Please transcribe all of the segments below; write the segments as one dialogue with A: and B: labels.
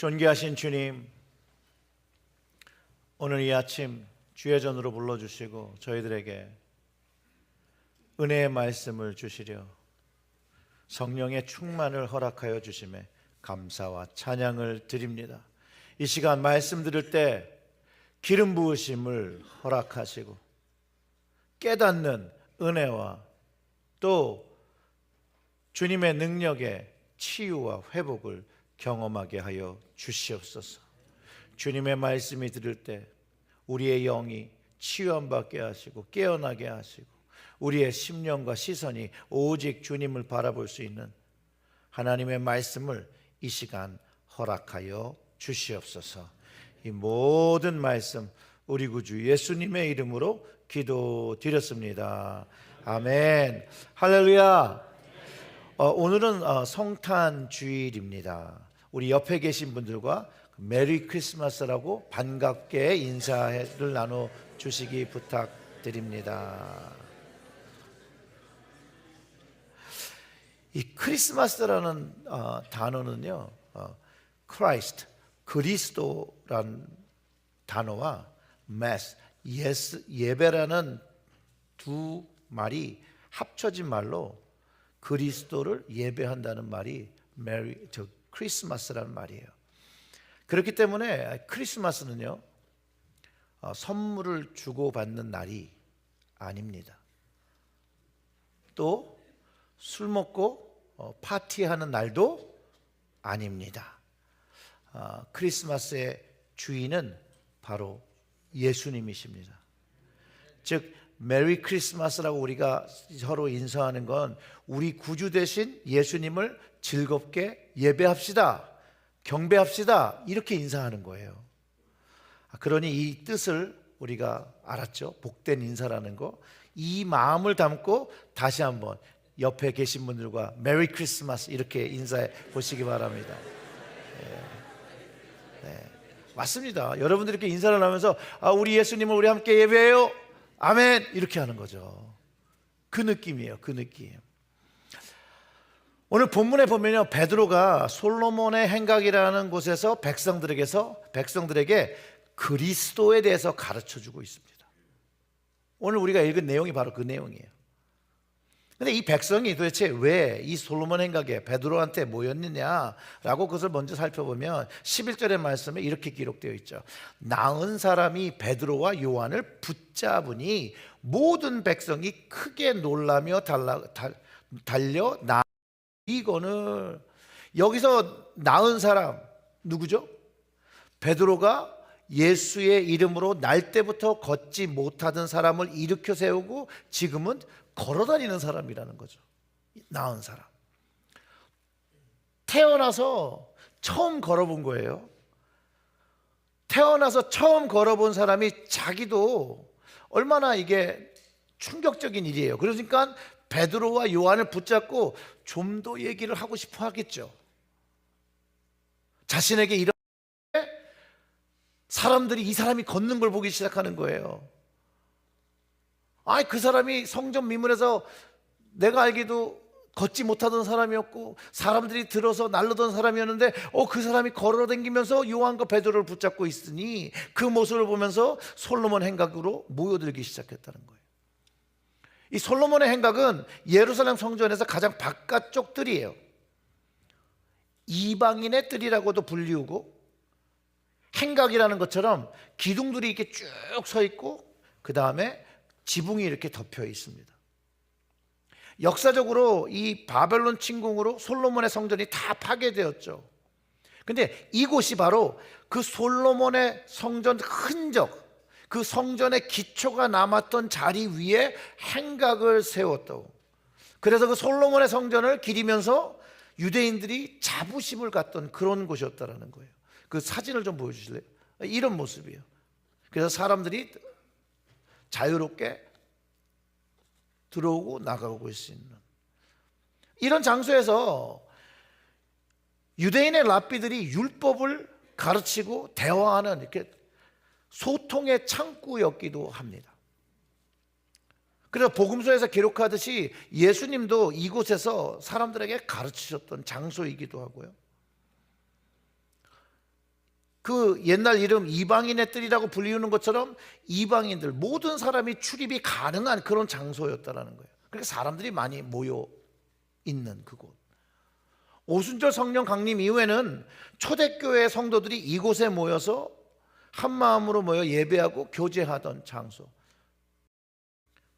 A: 존귀하신 주님, 오늘 이 아침 주의 전으로 불러주시고 저희들에게 은혜의 말씀을 주시려 성령의 충만을 허락하여 주심에 감사와 찬양을 드립니다. 이 시간 말씀 들을 때 기름 부으심을 허락하시고 깨닫는 은혜와 또 주님의 능력의 치유와 회복을 경험하게 하여 주시옵소서. 주님의 말씀이 들을 때 우리의 영이 치유함받게 하시고 깨어나게 하시고 우리의 심령과 시선이 오직 주님을 바라볼 수 있는 하나님의 말씀을 이 시간 허락하여 주시옵소서. 이 모든 말씀 우리 구주 예수님의 이름으로 기도드렸습니다. 아멘. 할렐루야. 오늘은 성탄 주일입니다. 우리 옆에 계신 분들과 메리 크리스마스라고 반갑게 인사를 나눠주시기 부탁드립니다. 이 크리스마스라는 단어는요, Christ, 그리스도란 단어와 Mass, 예배라는 두 말이 합쳐진 말로 그리스도를 예배한다는 말이 크리스마스라는 말이에요. 그렇기 때문에 크리스마스는요, 선물을 주고받는 날이 아닙니다. 또 술 먹고 파티하는 날도 아닙니다. 크리스마스의 주인은 바로 예수님이십니다. 즉 메리 크리스마스라고 우리가 서로 인사하는 건 우리 구주 되신 예수님을 즐겁게 예배합시다, 경배합시다, 이렇게 인사하는 거예요. 그러니 이 뜻을 우리가 알았죠. 복된 인사라는 거. 이 마음을 담고 다시 한번 옆에 계신 분들과 메리 크리스마스 이렇게 인사해 보시기 바랍니다. 네. 맞습니다. 여러분들이 이렇게 인사를 하면서 우리 예수님을 우리 함께 예배해요, 아멘, 이렇게 하는 거죠. 그 느낌이에요. 그 느낌. 오늘 본문에 보면요, 베드로가 솔로몬의 행각이라는 곳에서 백성들에게 그리스도에 대해서 가르쳐주고 있습니다. 오늘 우리가 읽은 내용이 바로 그 내용이에요. 근데 이 백성이 도대체 왜 이 솔로몬 행각에 베드로한테 모였느냐라고 그것을 먼저 살펴보면 11절의 말씀에 이렇게 기록되어 있죠. 나은 사람이 베드로와 요한을 붙잡으니 모든 백성이 크게 놀라며 달려 이거는 여기서 나은 사람 누구죠? 베드로가 예수의 이름으로 날 때부터 걷지 못하던 사람을 일으켜 세우고 지금은 걸어다니는 사람이라는 거죠. 나은 사람. 태어나서 처음 걸어본 거예요. 태어나서 처음 걸어본 사람이 자기도 얼마나 이게 충격적인 일이에요. 그러니까 베드로와 요한을 붙잡고 좀 더 얘기를 하고 싶어 하겠죠. 자신에게 이런 사람들이 이 사람이 걷는 걸 보기 시작하는 거예요. 그 사람이 성전 미문에서 내가 알기도 걷지 못하던 사람이었고 사람들이 들어서 날르던 사람이었는데 그 사람이 걸어다니면서 요한과 베드로를 붙잡고 있으니 그 모습을 보면서 솔로몬 행각으로 모여들기 시작했다는 거예요. 이 솔로몬의 행각은 예루살렘 성전에서 가장 바깥쪽 뜰이에요. 이방인의 뜰이라고도 불리우고 행각이라는 것처럼 기둥들이 이렇게 쭉 서 있고 그 다음에 지붕이 이렇게 덮여 있습니다. 역사적으로 이 바벨론 침공으로 솔로몬의 성전이 다 파괴되었죠. 근데 이곳이 바로 그 솔로몬의 성전 흔적, 그 성전의 기초가 남았던 자리 위에 행각을 세웠다고. 그래서 그 솔로몬의 성전을 기리면서 유대인들이 자부심을 갖던 그런 곳이었다는 거예요. 그 사진을 좀 보여주실래요? 이런 모습이에요. 그래서 사람들이 자유롭게 들어오고 나가고 있을 수 있는 이런 장소에서 유대인의 랍비들이 율법을 가르치고 대화하는 이렇게 소통의 창구였기도 합니다. 그래서 복음서에서 기록하듯이 예수님도 이곳에서 사람들에게 가르치셨던 장소이기도 하고요. 그 옛날 이름 이방인의 뜰이라고 불리우는 것처럼 이방인들 모든 사람이 출입이 가능한 그런 장소였다라는 거예요. 그러니까 사람들이 많이 모여 있는 그곳. 오순절 성령 강림 이후에는 초대교회 성도들이 이곳에 모여서 한 마음으로 모여 예배하고 교제하던 장소.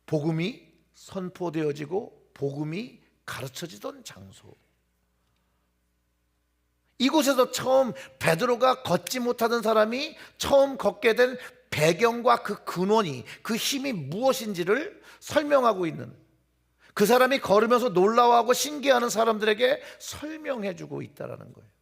A: 복음이 선포되어지고 복음이 가르쳐지던 장소. 이곳에서 처음 베드로가 걷지 못하던 사람이 처음 걷게 된 배경과 그 근원이, 그 힘이 무엇인지를 설명하고 있는, 그 사람이 걸으면서 놀라워하고 신기해하는 사람들에게 설명해 주고 있다는 거예요.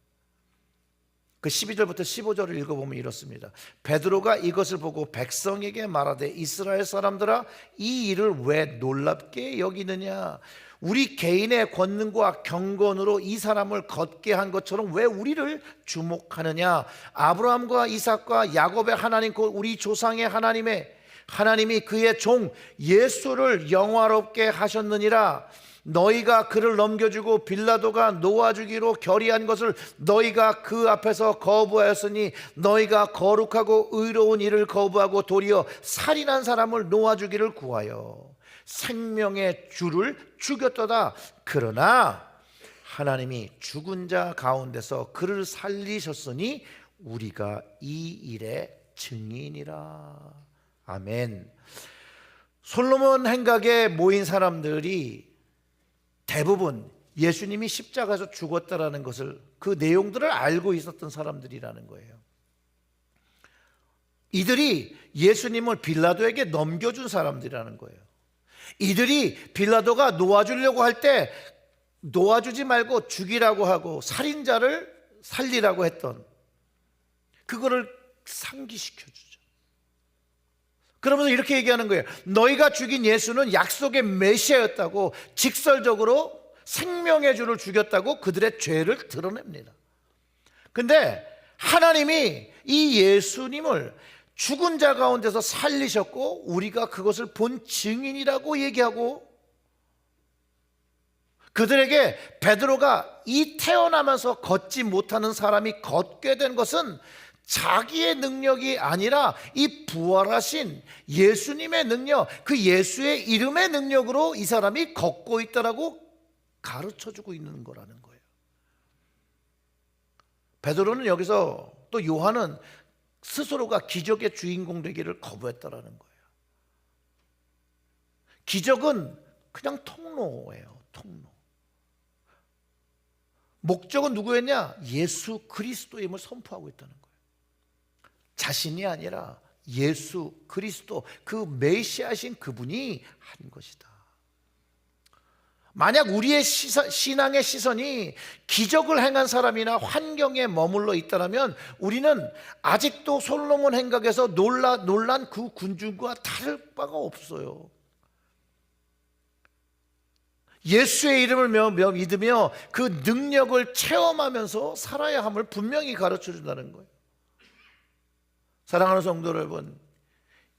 A: 그 12절부터 15절을 읽어보면 이렇습니다. 베드로가 이것을 보고 백성에게 말하되 이스라엘 사람들아, 이 일을 왜 놀랍게 여기느냐? 우리 개인의 권능과 경건으로 이 사람을 걷게 한 것처럼 왜 우리를 주목하느냐? 아브라함과 이삭과 야곱의 하나님, 곧 우리 조상의 하나님이 그의 종 예수를 영화롭게 하셨느니라. 너희가 그를 넘겨주고 빌라도가 놓아주기로 결의한 것을 너희가 그 앞에서 거부하였으니 너희가 거룩하고 의로운 일을 거부하고 도리어 살인한 사람을 놓아주기를 구하여 생명의 주를 죽였도다. 그러나 하나님이 죽은 자 가운데서 그를 살리셨으니 우리가 이 일의 증인이라. 아멘. 솔로몬 행각에 모인 사람들이 대부분 예수님이 십자가에서 죽었다라는 것을, 그 내용들을 알고 있었던 사람들이라는 거예요. 이들이 예수님을 빌라도에게 넘겨준 사람들이라는 거예요. 이들이 빌라도가 놓아주려고 할 때 놓아주지 말고 죽이라고 하고 살인자를 살리라고 했던, 그거를 상기시켜 주죠. 그러면서 이렇게 얘기하는 거예요. 너희가 죽인 예수는 약속의 메시아였다고, 직설적으로 생명의 주를 죽였다고 그들의 죄를 드러냅니다. 근데 하나님이 이 예수님을 죽은 자 가운데서 살리셨고 우리가 그것을 본 증인이라고 얘기하고, 그들에게 베드로가 이 태어나면서 걷지 못하는 사람이 걷게 된 것은 자기의 능력이 아니라 이 부활하신 예수님의 능력, 그 예수의 이름의 능력으로 이 사람이 걷고 있다라고 가르쳐주고 있는 거라는 거예요. 베드로는 여기서, 또 요한은 스스로가 기적의 주인공 되기를 거부했다라는 거예요. 기적은 그냥 통로예요. 통로. 목적은 누구였냐? 예수 그리스도임을 선포하고 있다는 거예요. 자신이 아니라 예수 그리스도, 그 메시아신 그분이 한 것이다. 만약 우리의 신앙의 시선이 기적을 행한 사람이나 환경에 머물러 있다면 우리는 아직도 솔로몬 행각에서 놀란 그 군중과 다를 바가 없어요. 예수의 이름을 믿으며 그 능력을 체험하면서 살아야 함을 분명히 가르쳐준다는 거예요. 사랑하는 성도 여러분,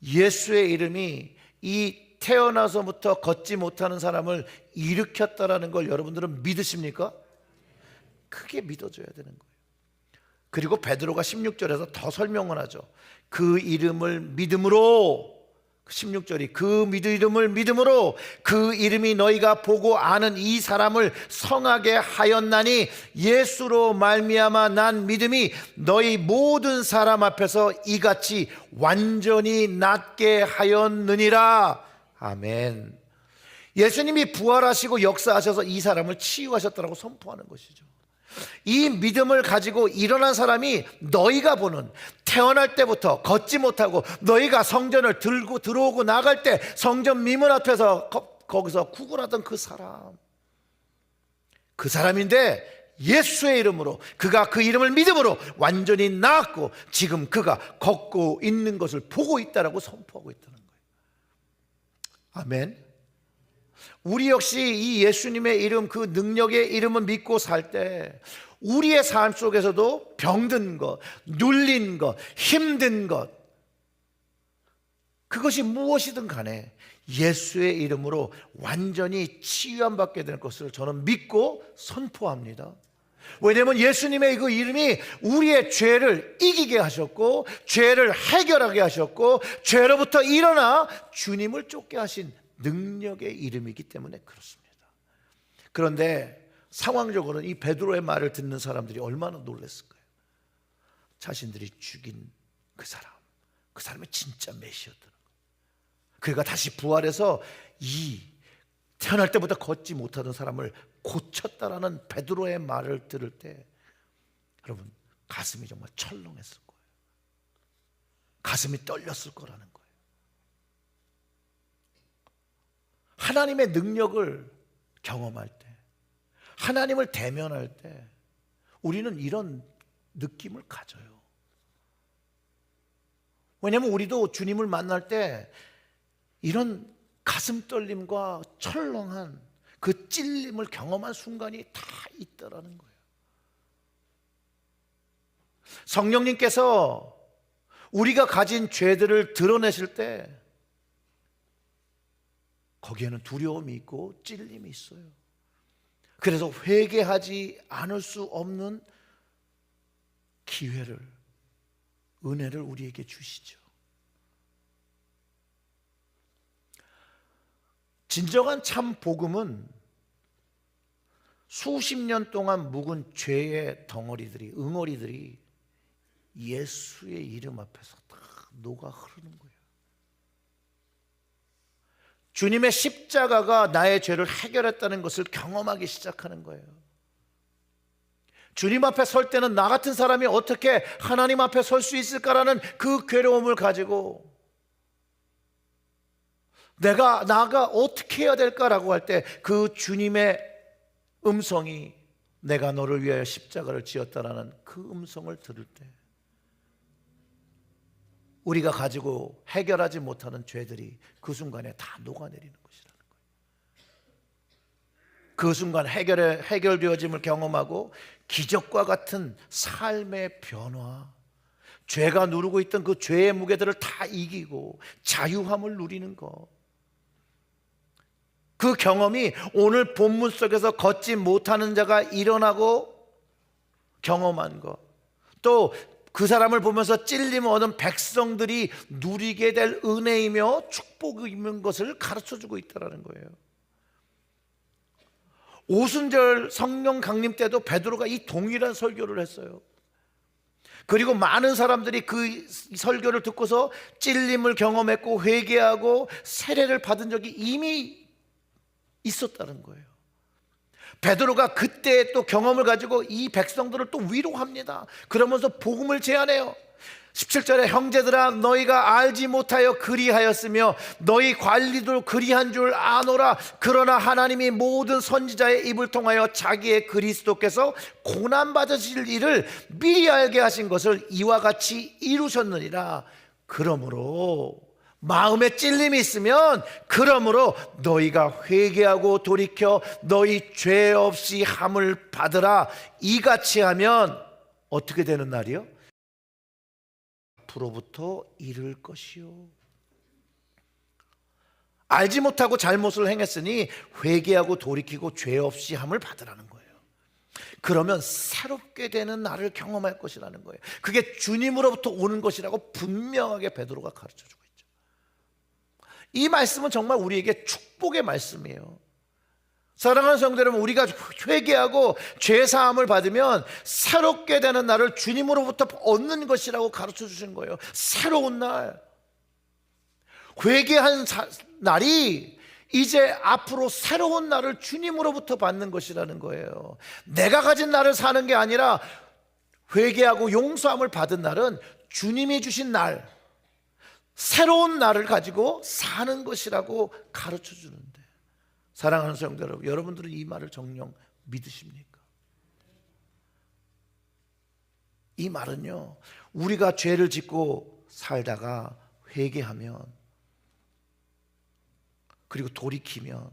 A: 예수의 이름이 이 태어나서부터 걷지 못하는 사람을 일으켰다라는 걸 여러분들은 믿으십니까? 크게 믿어줘야 되는 거예요. 그리고 베드로가 16절에서 더 설명을 하죠. 그 이름을 믿음으로, 16절이 그 이름을 믿음으로 그 이름이 너희가 보고 아는 이 사람을 성하게 하였나니 예수로 말미암아 난 믿음이 너희 모든 사람 앞에서 이같이 완전히 낫게 하였느니라. 아멘. 예수님이 부활하시고 역사하셔서 이 사람을 치유하셨다고 선포하는 것이죠. 이 믿음을 가지고 일어난 사람이 너희가 보는, 태어날 때부터 걷지 못하고 너희가 성전을 들고 들어오고 나갈 때 성전 미문 앞에서 거기서 구걸하던 그 사람인데 예수의 이름으로, 그가 그 이름을 믿음으로 완전히 나았고 지금 그가 걷고 있는 것을 보고 있다라고 선포하고 있다는 거예요. 아멘. 우리 역시 이 예수님의 이름, 그 능력의 이름을 믿고 살 때 우리의 삶 속에서도 병든 것, 눌린 것, 힘든 것, 그것이 무엇이든 간에 예수의 이름으로 완전히 치유함 받게 될 것을 저는 믿고 선포합니다. 왜냐하면 예수님의 그 이름이 우리의 죄를 이기게 하셨고, 죄를 해결하게 하셨고, 죄로부터 일어나 주님을 쫓게 하신 능력의 이름이기 때문에 그렇습니다. 그런데 상황적으로는 이 베드로의 말을 듣는 사람들이 얼마나 놀랐을까요? 자신들이 죽인 그 사람이 진짜 메시아였더라고요. 그가 다시 부활해서 이 태어날 때부터 걷지 못하던 사람을 고쳤다라는 베드로의 말을 들을 때 여러분 가슴이 정말 철렁했을 거예요. 가슴이 떨렸을 거라는 거예요. 하나님의 능력을 경험할 때, 하나님을 대면할 때 우리는 이런 느낌을 가져요. 왜냐하면 우리도 주님을 만날 때 이런 가슴 떨림과 철렁한 그 찔림을 경험한 순간이 다 있다라는 거예요. 성령님께서 우리가 가진 죄들을 드러내실 때 거기에는 두려움이 있고 찔림이 있어요. 그래서 회개하지 않을 수 없는 기회를, 은혜를 우리에게 주시죠. 진정한 참 복음은 수십 년 동안 묵은 죄의 덩어리들이, 응어리들이 예수의 이름 앞에서 다 녹아 흐르는 거예요. 주님의 십자가가 나의 죄를 해결했다는 것을 경험하기 시작하는 거예요. 주님 앞에 설 때는 나 같은 사람이 어떻게 하나님 앞에 설 수 있을까라는 그 괴로움을 가지고 나가 어떻게 해야 될까라고 할 때 그 주님의 음성이 내가 너를 위하여 십자가를 지었다라는 그 음성을 들을 때 우리가 가지고 해결하지 못하는 죄들이 그 순간에 다 녹아내리는 것이라는 거예요. 그 순간 해결되어짐을 경험하고 기적과 같은 삶의 변화, 죄가 누르고 있던 그 죄의 무게들을 다 이기고 자유함을 누리는 것, 그 경험이 오늘 본문 속에서 걷지 못하는 자가 일어나고 경험한 것, 또 그 사람을 보면서 찔림을 얻은 백성들이 누리게 될 은혜이며 축복인 것을 가르쳐주고 있다는 거예요. 오순절 성령 강림 때도 베드로가 이 동일한 설교를 했어요. 그리고 많은 사람들이 그 설교를 듣고서 찔림을 경험했고 회개하고 세례를 받은 적이 이미 있었다는 거예요. 베드로가 그때 또 경험을 가지고 이 백성들을 또 위로합니다. 그러면서 복음을 제안해요. 17절에 형제들아 너희가 알지 못하여 그리하였으며 너희 관리도 그리한 줄 아노라. 그러나 하나님이 모든 선지자의 입을 통하여 자기의 그리스도께서 고난받으실 일을 미리 알게 하신 것을 이와 같이 이루셨느니라. 그러므로 마음에 찔림이 있으면 그러므로 너희가 회개하고 돌이켜 너희 죄 없이 함을 받으라. 이같이 하면 어떻게 되는 날이요? 앞으로부터 이를 것이요. 알지 못하고 잘못을 행했으니 회개하고 돌이키고 죄 없이 함을 받으라는 거예요. 그러면 새롭게 되는 날을 경험할 것이라는 거예요. 그게 주님으로부터 오는 것이라고 분명하게 베드로가 가르쳐주고 있죠. 이 말씀은 정말 우리에게 축복의 말씀이에요. 사랑하는 성도 여러분, 우리가 회개하고 죄사함을 받으면 새롭게 되는 날을 주님으로부터 얻는 것이라고 가르쳐 주신 거예요. 새로운 날, 회개한 날이 이제 앞으로 새로운 날을 주님으로부터 받는 것이라는 거예요. 내가 가진 날을 사는 게 아니라 회개하고 용서함을 받은 날은 주님이 주신 날, 새로운 날을 가지고 사는 것이라고 가르쳐 주는데, 사랑하는 성도 여러분, 여러분들은 이 말을 정녕 믿으십니까? 이 말은요, 우리가 죄를 짓고 살다가 회개하면, 그리고 돌이키면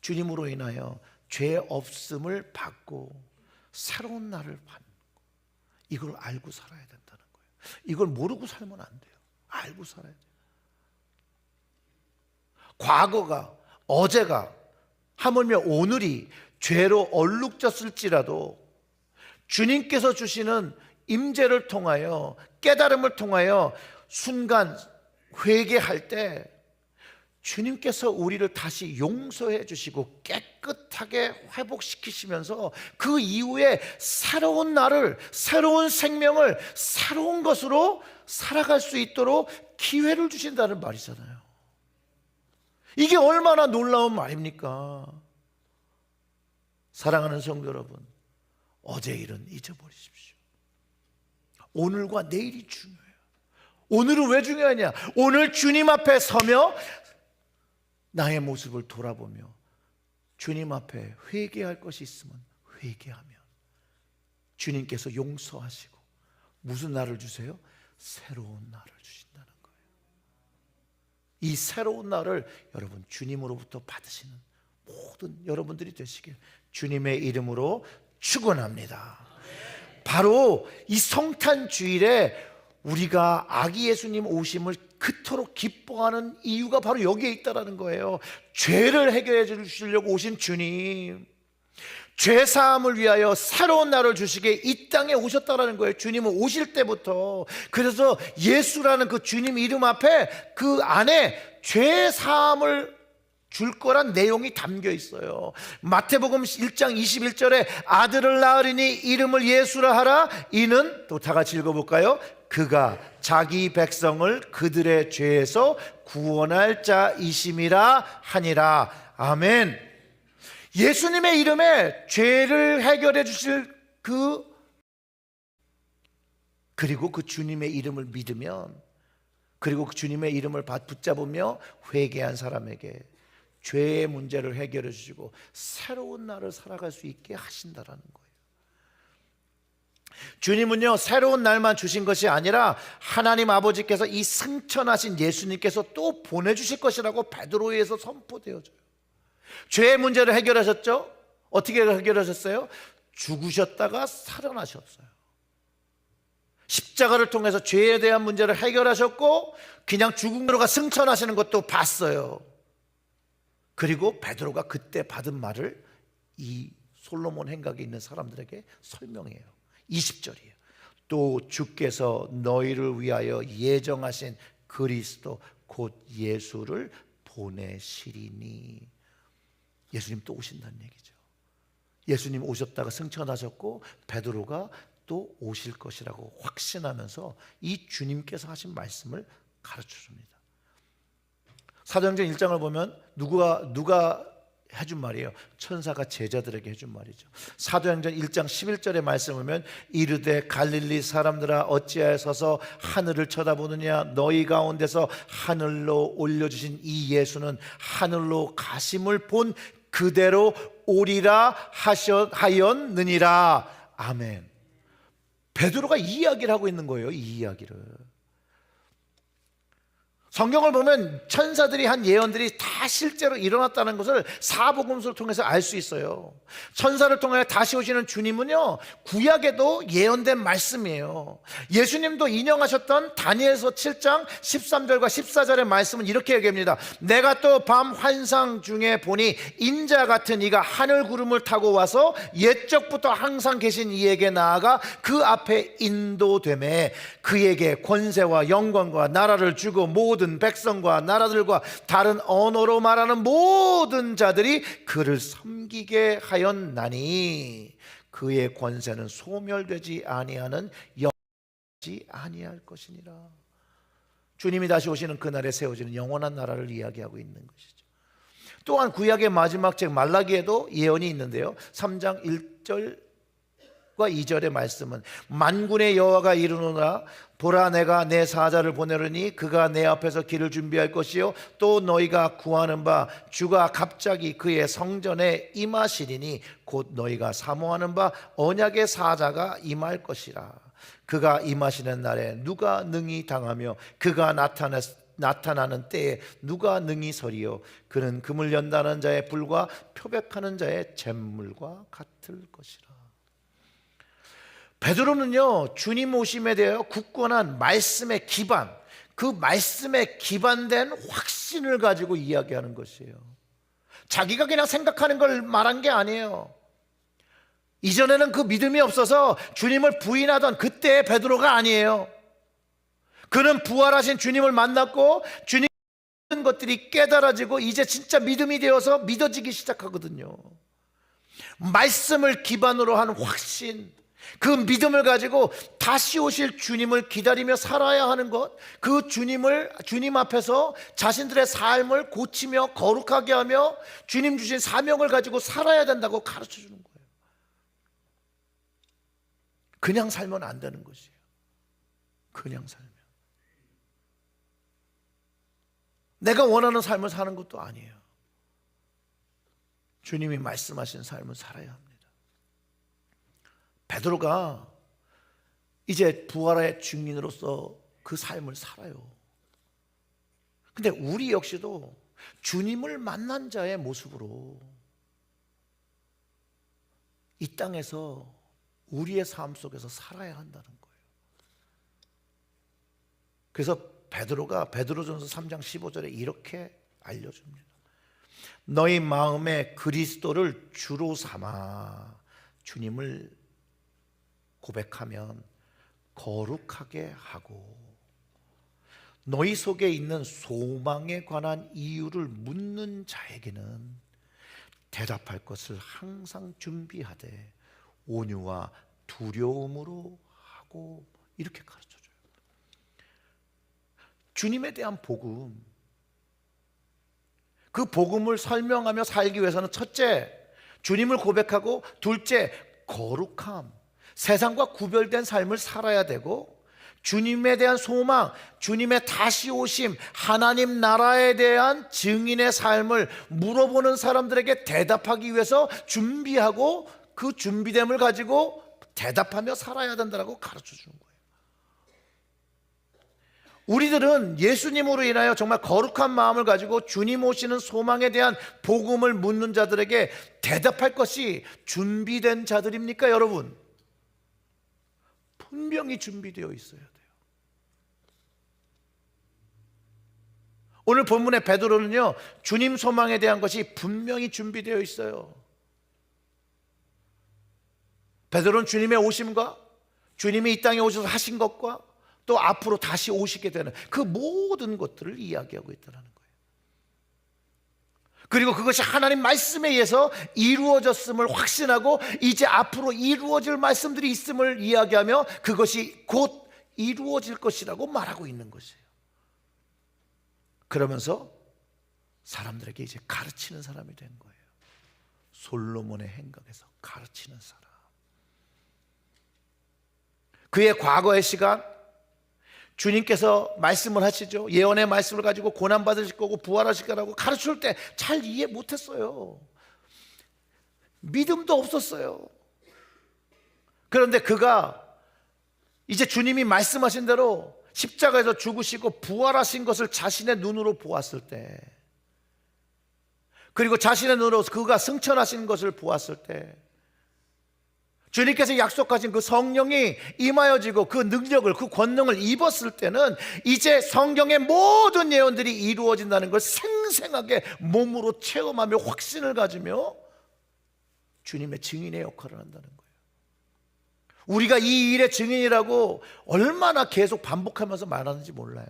A: 주님으로 인하여 죄 없음을 받고 새로운 날을 받는 거, 이걸 알고 살아야 된다는 거예요. 이걸 모르고 살면 안 돼요. 알고 살아야 돼요. 과거가, 어제가, 하물며 오늘이 죄로 얼룩졌을지라도 주님께서 주시는 임재를 통하여, 깨달음을 통하여 순간 회개할 때 주님께서 우리를 다시 용서해 주시고 깨끗하게 회복시키시면서 그 이후에 새로운 날을, 새로운 생명을, 새로운 것으로 살아갈 수 있도록 기회를 주신다는 말이잖아요. 이게 얼마나 놀라운 말입니까? 사랑하는 성도 여러분, 어제 일은 잊어버리십시오. 오늘과 내일이 중요해요. 오늘은 왜 중요하냐? 오늘 주님 앞에 서며 나의 모습을 돌아보며 주님 앞에 회개할 것이 있으면 회개하면 주님께서 용서하시고 무슨 날을 주세요? 새로운 날을 주신다는 거예요. 이 새로운 날을 여러분 주님으로부터 받으시는 모든 여러분들이 되시길 주님의 이름으로 축원합니다. 바로 이 성탄 주일에 우리가 아기 예수님 오심을 그토록 기뻐하는 이유가 바로 여기에 있다는 거예요. 죄를 해결해 주시려고 오신 주님, 죄 사함을 위하여 새로운 날을 주시게 이 땅에 오셨다는 거예요. 주님은 오실 때부터. 그래서 예수라는 그 주님 이름 앞에 그 안에 죄 사함을 줄 거란 내용이 담겨 있어요. 마태복음 1장 21절에 아들을 낳으리니 이름을 예수라 하라. 이는 또 다 같이 읽어볼까요? 그가 자기 백성을 그들의 죄에서 구원할 자이심이라 하니라. 아멘. 예수님의 이름에 죄를 해결해 주실 그리고 그 주님의 이름을 믿으면, 그리고 그 주님의 이름을 붙잡으며 회개한 사람에게 죄의 문제를 해결해 주시고 새로운 날을 살아갈 수 있게 하신다라는 거예요. 주님은요, 새로운 날만 주신 것이 아니라 하나님 아버지께서 이 승천하신 예수님께서 또 보내주실 것이라고 베드로에서 선포되어져요. 죄의 문제를 해결하셨죠? 어떻게 해결하셨어요? 죽으셨다가 살아나셨어요. 십자가를 통해서 죄에 대한 문제를 해결하셨고 그냥 죽음으로가 승천하시는 것도 봤어요. 그리고 베드로가 그때 받은 말을 이 솔로몬 행각에 있는 사람들에게 설명해요. 20절이에요. 또 주께서 너희를 위하여 예정하신 그리스도 곧 예수를 보내시리니. 예수님 또 오신다는 얘기죠. 예수님 오셨다가 승천하셨고 베드로가 또 오실 것이라고 확신하면서 이 주님께서 하신 말씀을 가르쳐 줍니다. 사도행전 1장을 보면 누가 해준 말이에요? 천사가 제자들에게 해준 말이죠. 사도행전 1장 11절의 말씀을 보면 이르되 갈릴리 사람들아 어찌하여 서서 하늘을 쳐다보느냐. 너희 가운데서 하늘로 올려주신 이 예수는 하늘로 가심을 본 그대로 오리라 하였느니라. 아멘. 베드로가 이 이야기를 하고 있는 거예요. 이 이야기를. 성경을 보면 천사들이 한 예언들이 다 실제로 일어났다는 것을 사복음서를 통해서 알 수 있어요. 천사를 통해 다시 오시는 주님은요, 구약에도 예언된 말씀이에요. 예수님도 인용하셨던 다니엘서 7장 13절과 14절의 말씀은 이렇게 얘기합니다. 내가 또 밤 환상 중에 보니 인자 같은 이가 하늘 구름을 타고 와서 옛적부터 항상 계신 이에게 나아가 그 앞에 인도되매 그에게 권세와 영광과 나라를 주고 모든 백성과 나라들과 다른 언어로 말하는 모든 자들이 그를 섬기게 하였나니 그의 권세는 소멸되지 아니하는 영원하지 아니할 것이니라. 주님이 다시 오시는 그날에 세워지는 영원한 나라를 이야기하고 있는 것이죠. 또한 구약의 마지막 책 말라기에도 예언이 있는데요, 3장 1절과 2절의 말씀은 만군의 여호와가 이르노라. 보라 내가 내 사자를 보내려니 그가 내 앞에서 길을 준비할 것이요 또 너희가 구하는 바 주가 갑자기 그의 성전에 임하시리니 곧 너희가 사모하는 바 언약의 사자가 임할 것이라. 그가 임하시는 날에 누가 능히 당하며 그가 나타나는 때에 누가 능히 서리요. 그는 금을 연다는 자의 불과 표백하는 자의 잿물과 같을 것이라. 베드로는요, 주님 오심에 대하여 굳건한 말씀의 기반, 그 말씀에 기반된 확신을 가지고 이야기하는 것이에요. 자기가 그냥 생각하는 걸 말한 게 아니에요. 이전에는 그 믿음이 없어서 주님을 부인하던 그때의 베드로가 아니에요. 그는 부활하신 주님을 만났고 주님 모든 것들이 깨달아지고 이제 진짜 믿음이 되어서 믿어지기 시작하거든요. 말씀을 기반으로 한 확신, 그 믿음을 가지고 다시 오실 주님을 기다리며 살아야 하는 것, 그 주님 앞에서 자신들의 삶을 고치며 거룩하게 하며 주님 주신 사명을 가지고 살아야 된다고 가르쳐 주는 거예요. 그냥 살면 안 되는 것이에요. 그냥 살면 내가 원하는 삶을 사는 것도 아니에요. 주님이 말씀하신 삶을 살아야 합니다. 베드로가 이제 부활의 증인으로서 그 삶을 살아요. 근데 우리 역시도 주님을 만난 자의 모습으로 이 땅에서 우리의 삶 속에서 살아야 한다는 거예요. 그래서 베드로가 베드로전서 3장 15절에 이렇게 알려줍니다. 너희 마음에 그리스도를 주로 삼아 주님을 고백하면 거룩하게 하고 너희 속에 있는 소망에 관한 이유를 묻는 자에게는 대답할 것을 항상 준비하되 온유와 두려움으로 하고 이렇게 가르쳐줘요. 주님에 대한 복음, 그 복음을 설명하며 살기 위해서는 첫째, 주님을 고백하고 둘째, 거룩함, 세상과 구별된 삶을 살아야 되고 주님에 대한 소망, 주님의 다시 오심, 하나님 나라에 대한 증인의 삶을 물어보는 사람들에게 대답하기 위해서 준비하고 그 준비됨을 가지고 대답하며 살아야 된다고 가르쳐 주는 거예요. 우리들은 예수님으로 인하여 정말 거룩한 마음을 가지고 주님 오시는 소망에 대한 복음을 묻는 자들에게 대답할 것이 준비된 자들입니까, 여러분? 분명히 준비되어 있어야 돼요. 오늘 본문의 베드로는요, 주님 소망에 대한 것이 분명히 준비되어 있어요. 베드로는 주님의 오심과 주님이 이 땅에 오셔서 하신 것과 또 앞으로 다시 오시게 되는 그 모든 것들을 이야기하고 있다는 거예요. 그리고 그것이 하나님 말씀에 의해서 이루어졌음을 확신하고 이제 앞으로 이루어질 말씀들이 있음을 이야기하며 그것이 곧 이루어질 것이라고 말하고 있는 것이에요. 그러면서 사람들에게 이제 가르치는 사람이 된 거예요. 솔로몬의 행각에서 가르치는 사람. 그의 과거의 시간, 주님께서 말씀을 하시죠. 예언의 말씀을 가지고 고난받으실 거고 부활하실 거라고 가르칠 때 잘 이해 못했어요. 믿음도 없었어요. 그런데 그가 이제 주님이 말씀하신 대로 십자가에서 죽으시고 부활하신 것을 자신의 눈으로 보았을 때, 그리고 자신의 눈으로 그가 승천하신 것을 보았을 때 주님께서 약속하신 그 성령이 임하여지고 그 능력을, 그 권능을 입었을 때는 이제 성경의 모든 예언들이 이루어진다는 걸 생생하게 몸으로 체험하며 확신을 가지며 주님의 증인의 역할을 한다는 거예요. 우리가 이 일의 증인이라고 얼마나 계속 반복하면서 말하는지 몰라요.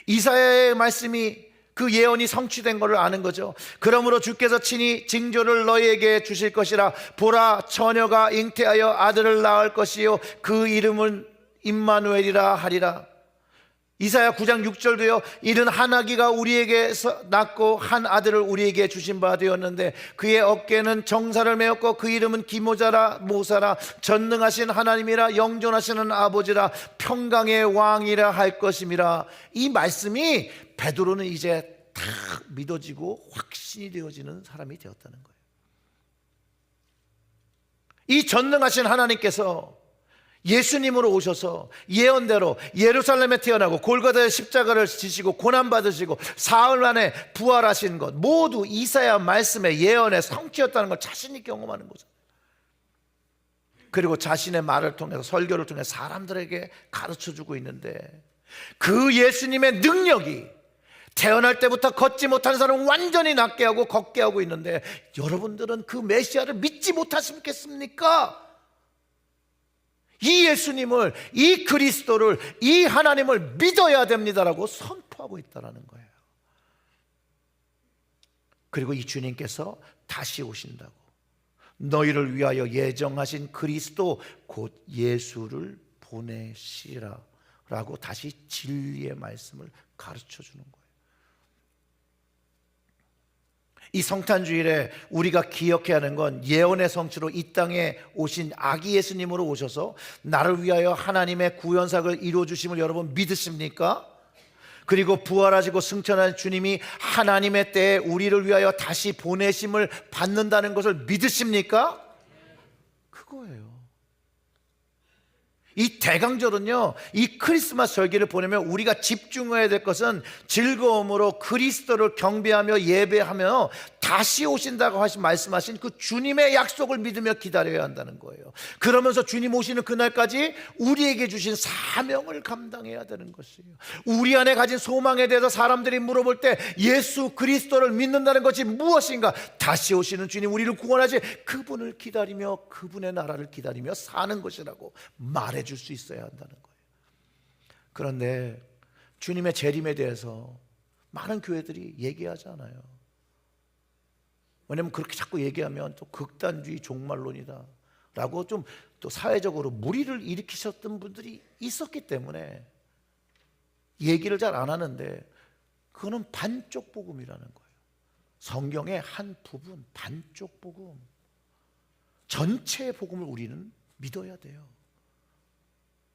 A: 이사야의 말씀이 그 예언이 성취된 것을 아는 거죠. 그러므로 주께서 친히 징조를 너희에게 주실 것이라. 보라, 처녀가 잉태하여 아들을 낳을 것이요 그 이름은 임마누엘이라 하리라. 이사야 9장 6절도요. 이른 한 아기가 우리에게서 낳고 한 아들을 우리에게 주신 바 되었는데 그의 어깨는 정사를 메었고 그 이름은 기모자라 모사라. 전능하신 하나님이라 영존하시는 아버지라. 평강의 왕이라 할 것임이라. 이 말씀이 베드로는 이제 다 믿어지고 확신이 되어지는 사람이 되었다는 거예요. 이 전능하신 하나님께서 예수님으로 오셔서 예언대로 예루살렘에 태어나고 골고다의 십자가를 지시고 고난받으시고 사흘 만에 부활하신 것 모두 이사야 말씀의 예언의 성취였다는 걸 자신이 경험하는 거죠. 그리고 자신의 말을 통해서 설교를 통해 사람들에게 가르쳐주고 있는데 그 예수님의 능력이 태어날 때부터 걷지 못하는 사람을 완전히 낫게 하고 걷게 하고 있는데 여러분들은 그 메시아를 믿지 못하시겠습니까? 이 예수님을, 이 그리스도를, 이 하나님을 믿어야 됩니다라고 선포하고 있다는 거예요. 그리고 이 주님께서 다시 오신다고, 너희를 위하여 예정하신 그리스도 곧 예수를 보내시라 라고 다시 진리의 말씀을 가르쳐 주는 거예요. 이 성탄주일에 우리가 기억해야 하는 건 예언의 성취로 이 땅에 오신 아기 예수님으로 오셔서 나를 위하여 하나님의 구원사역을 이루어 주심을 여러분 믿으십니까? 그리고 부활하시고 승천한 주님이 하나님의 때에 우리를 위하여 다시 보내심을 받는다는 것을 믿으십니까? 그거예요. 이 대강절은요, 이 크리스마스 절기를 보내면 우리가 집중해야 될 것은 즐거움으로 그리스도를 경배하며 예배하며 다시 오신다고 말씀하신 그 주님의 약속을 믿으며 기다려야 한다는 거예요. 그러면서 주님 오시는 그날까지 우리에게 주신 사명을 감당해야 되는 것이에요. 우리 안에 가진 소망에 대해서 사람들이 물어볼 때 예수 그리스도를 믿는다는 것이 무엇인가? 다시 오시는 주님, 우리를 구원하실 그분을 기다리며 그분의 나라를 기다리며 사는 것이라고 말해 줄 수 있어야 한다는 거예요. 그런데 주님의 재림에 대해서 많은 교회들이 얘기하잖아요. 왜냐하면 그렇게 자꾸 얘기하면 또 극단주의 종말론이다 라고 좀 또 사회적으로 무리를 일으키셨던 분들이 있었기 때문에 얘기를 잘 안 하는데, 그거는 반쪽 복음이라는 거예요. 성경의 한 부분, 반쪽 복음. 전체의 복음을 우리는 믿어야 돼요.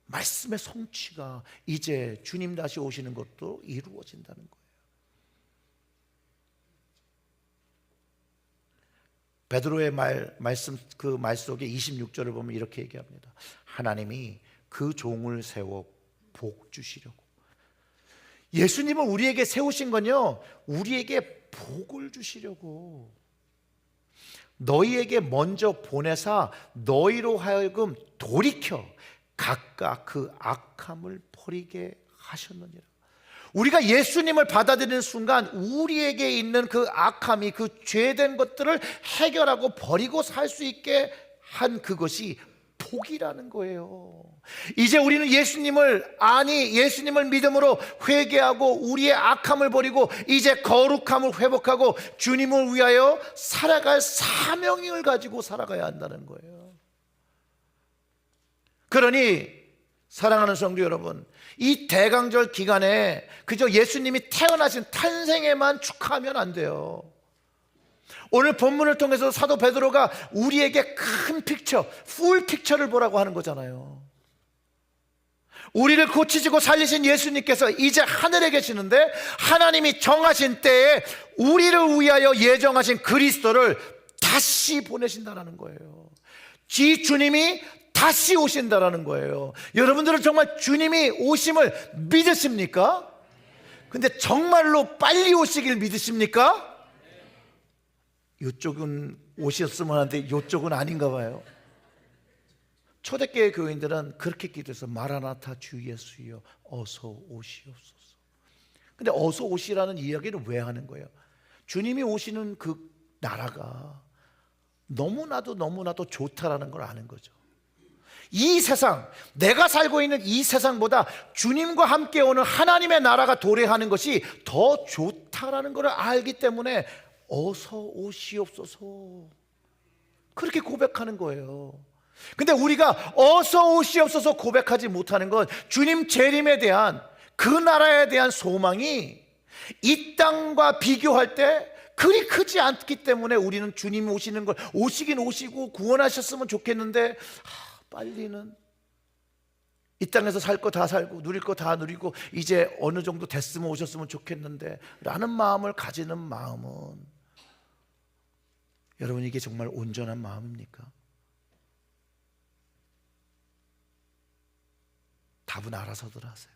A: 말씀의 성취가 이제 주님 다시 오시는 것도 이루어진다는 거예요. 베드로의 말씀, 그 말 속에 26절을 보면 이렇게 얘기합니다. 하나님이 그 종을 세워 복 주시려고. 예수님을 우리에게 세우신 건요, 우리에게 복을 주시려고. 너희에게 먼저 보내사 너희로 하여금 돌이켜 각각 그 악함을 버리게 하셨느니라. 우리가 예수님을 받아들이는 순간 우리에게 있는 그 악함이, 그 죄된 것들을 해결하고 버리고 살 수 있게 한 그것이 복이라는 거예요. 이제 우리는 예수님을 믿음으로 회개하고 우리의 악함을 버리고 이제 거룩함을 회복하고 주님을 위하여 살아갈 사명을 가지고 살아가야 한다는 거예요. 그러니 사랑하는 성도 여러분, 이 대강절 기간에 그저 예수님이 태어나신 탄생에만 축하하면 안 돼요. 오늘 본문을 통해서 사도 베드로가 우리에게 큰 픽처, 풀 픽처를 보라고 하는 거잖아요. 우리를 고치시고 살리신 예수님께서 이제 하늘에 계시는데 하나님이 정하신 때에 우리를 위하여 예정하신 그리스도를 다시 보내신다는 거예요. 이 주님이 다시 오신다라는 거예요. 여러분들은 정말 주님이 오심을 믿으십니까? 근데 정말로 빨리 오시길 믿으십니까? 이쪽은 오셨으면 하는데 이쪽은 아닌가 봐요. 초대교회 교인들은 그렇게 기도해서 마라나타 주 예수여 어서 오시옵소서. 근데 어서 오시라는 이야기를 왜 하는 거예요? 주님이 오시는 그 나라가 너무나도 좋다라는 걸 아는 거죠. 이 세상, 내가 살고 있는 이 세상보다 주님과 함께 오는 하나님의 나라가 도래하는 것이 더 좋다라는 걸 알기 때문에 어서 오시옵소서 그렇게 고백하는 거예요. 근데 우리가 어서 오시옵소서 고백하지 못하는 건 주님 재림에 대한, 그 나라에 대한 소망이 이 땅과 비교할 때 그리 크지 않기 때문에 우리는 주님이 오시는 걸 오시긴 오시고 구원하셨으면 좋겠는데 빨리는 이 땅에서 살 거 다 살고 누릴 거 다 누리고 이제 어느 정도 됐으면 오셨으면 좋겠는데 라는 마음을 가지는 마음은, 여러분 이게 정말 온전한 마음입니까? 답은 알아서들 하세요.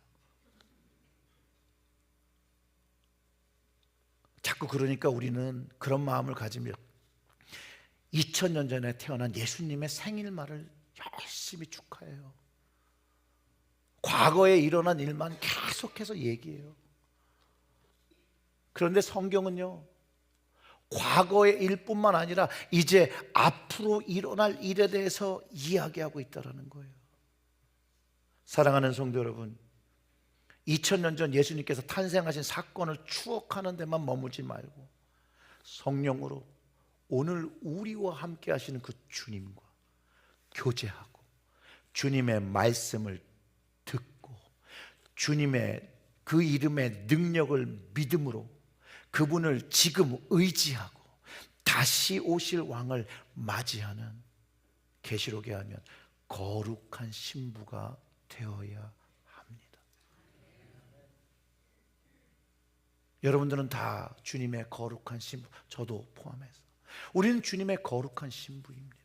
A: 자꾸 그러니까 우리는 그런 마음을 가지며 2000년 전에 태어난 예수님의 생일말을 열심히 축하해요. 과거에 일어난 일만 계속해서 얘기해요. 그런데 성경은요, 과거의 일뿐만 아니라 이제 앞으로 일어날 일에 대해서 이야기하고 있다는 거예요. 사랑하는 성도 여러분, 2000년 전 예수님께서 탄생하신 사건을 추억하는 데만 머무지 말고 성령으로 오늘 우리와 함께 하시는 그 주님과 교제하고 주님의 말씀을 듣고 주님의 그 이름의 능력을 믿음으로 그분을 지금 의지하고 다시 오실 왕을 맞이하는 계시록에 하면 거룩한 신부가 되어야 합니다. 여러분들은 다 주님의 거룩한 신부, 저도 포함해서 우리는 주님의 거룩한 신부입니다.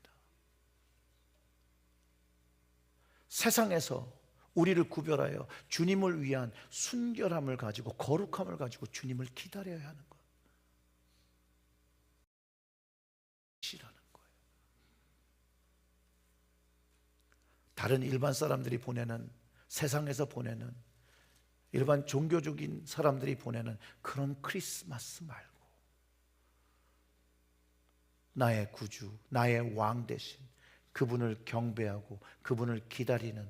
A: 세상에서 우리를 구별하여 주님을 위한 순결함을 가지고 거룩함을 가지고 주님을 기다려야 하는 것. 이라는 거예요. 다른 일반 사람들이 보내는, 세상에서 보내는, 일반 종교적인 사람들이 보내는 그런 크리스마스 말고 나의 구주, 나의 왕 대신 그분을 경배하고 그분을 기다리는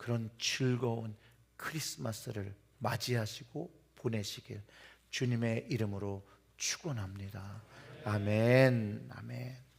A: 그런 즐거운 크리스마스를 맞이하시고 보내시길 주님의 이름으로 축원합니다. 아멘. 아멘.